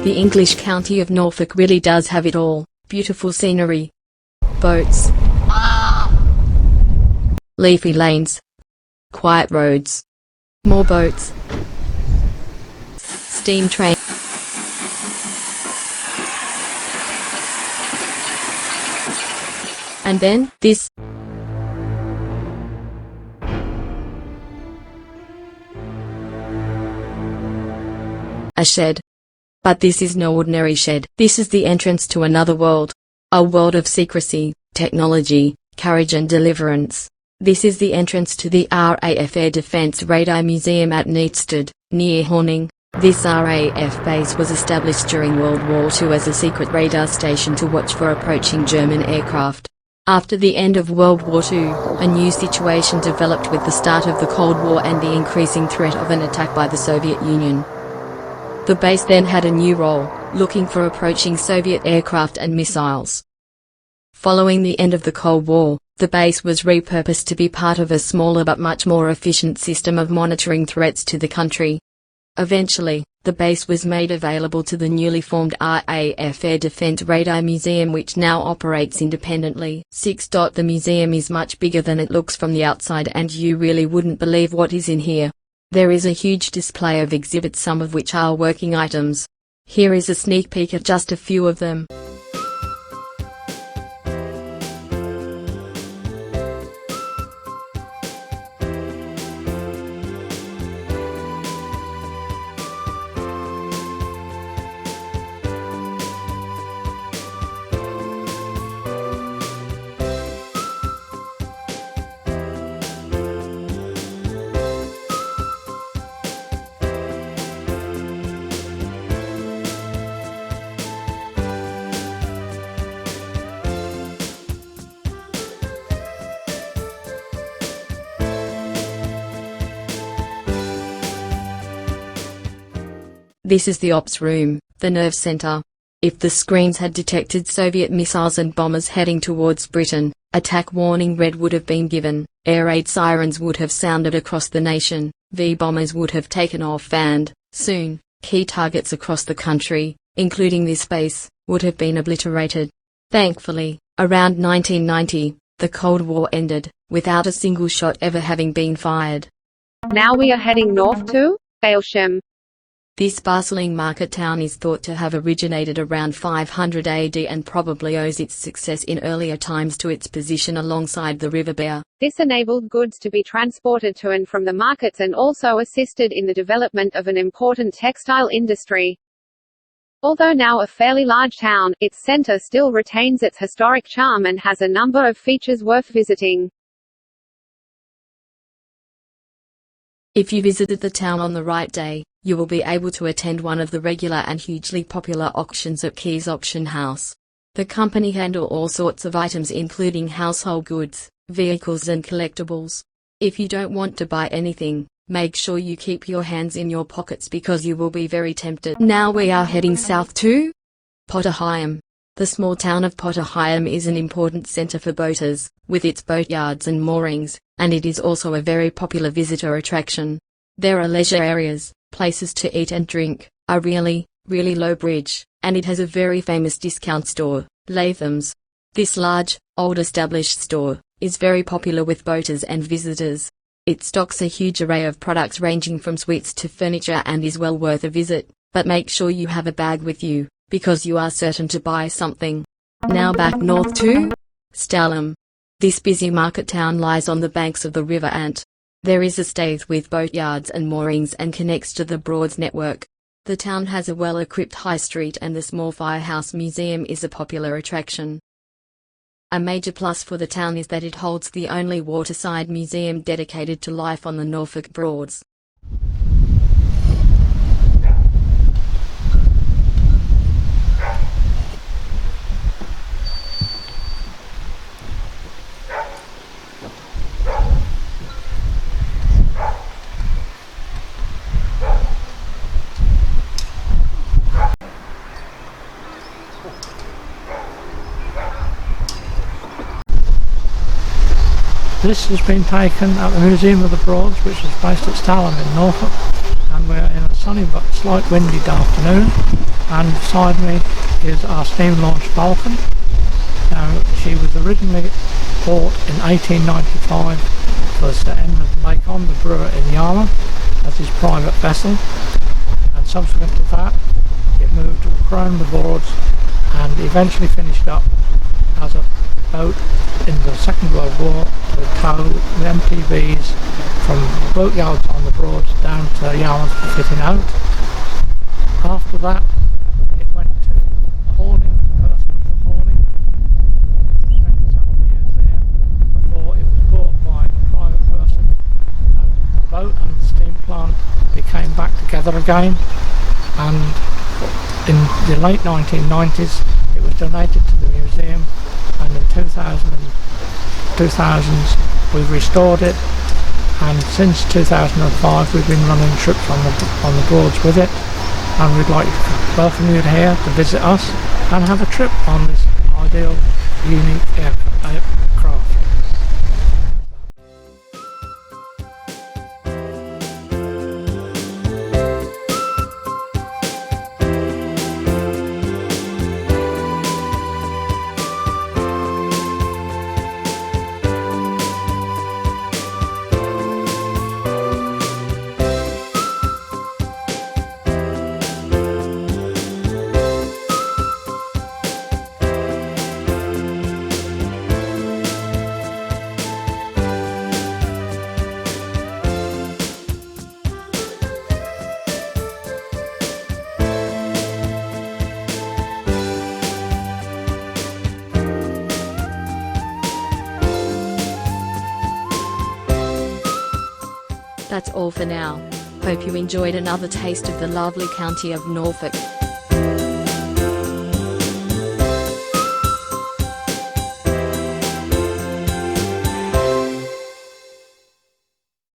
The English county of Norfolk really does have it all. Beautiful scenery, boats, leafy lanes, quiet roads, more boats, steam train, and then this. A shed. But this is no ordinary shed. This is the entrance to another world. A world of secrecy, technology, courage and deliverance. This is the entrance to the RAF Air Defence Radar Museum at Neatsted, near Horning. This RAF base was established during World War II as a secret radar station to watch for approaching German aircraft. After the end of World War II, a new situation developed with the start of the Cold War and the increasing threat of an attack by the Soviet Union. The base then had a new role, looking for approaching Soviet aircraft and missiles. Following the end of the Cold War, the base was repurposed to be part of a smaller but much more efficient system of monitoring threats to the country. Eventually, the base was made available to the newly formed RAF Air Defence Radar Museum, which now operates independently. The museum is much bigger than it looks from the outside, and you really wouldn't believe what is in here. There is a huge display of exhibits, some of which are working items. Here is a sneak peek at just a few of them. This is the ops room, the nerve center. If the screens had detected Soviet missiles and bombers heading towards Britain, attack warning red would have been given, air raid sirens would have sounded across the nation, V-bombers would have taken off, and, soon, key targets across the country, including this base, would have been obliterated. Thankfully, around 1990, the Cold War ended, without a single shot ever having been fired. Now we are heading north to Aylsham. This bustling market town is thought to have originated around 500 AD and probably owes its success in earlier times to its position alongside the River Bear. This enabled goods to be transported to and from the markets and also assisted in the development of an important textile industry. Although now a fairly large town, its centre still retains its historic charm and has a number of features worth visiting. If you visited the town on the right day, you will be able to attend one of the regular and hugely popular auctions at Key's Auction House. The company handle all sorts of items including household goods, vehicles and collectibles. If you don't want to buy anything, make sure you keep your hands in your pockets because you will be very tempted. Now we are heading south to Potter Heigham. The small town of Potter Heigham is an important centre for boaters, with its boatyards and moorings, and it is also a very popular visitor attraction. There are leisure areas, places to eat and drink, a really low bridge, and it has a very famous discount store, Latham's. This large, old established store is very popular with boaters and visitors. It stocks a huge array of products ranging from sweets to furniture and is well worth a visit, but make sure you have a bag with you, because you are certain to buy something. Now back north to Stalham. This busy market town lies on the banks of the River Ant. There is a Staithe with boatyards and moorings and connects to the Broads network. The town has a well-equipped high street and the small firehouse museum is a popular attraction. A major plus for the town is that it holds the only waterside museum dedicated to life on the Norfolk Broads. This has been taken at the Museum of the Broads, which is based at Stalham in Norfolk, and we're in a sunny but slight windy afternoon. and beside me is our steam launched Falcon. Now, she was originally bought in 1895 for Sir Edmund Bacon, the brewer in Yarmouth, as his private vessel, and subsequent to that it moved around the boards and eventually finished up as a boat in the Second World War to tow the MTBs from boatyards on the Broads down to Yarmouth for fitting out. After that it went to hauling, Perth for hauling. Spent several years there before it was bought by a private person, and the boat and the steam plant became back together again, and in the late 1990s it was donated to the museum, and in 2000s we've restored it, and since 2005 we've been running trips on the Broads with it, and we'd like to welcome you here to visit us and have a trip on this ideal, unique aircraft. That's all for now. Hope you enjoyed another taste of the lovely county of Norfolk.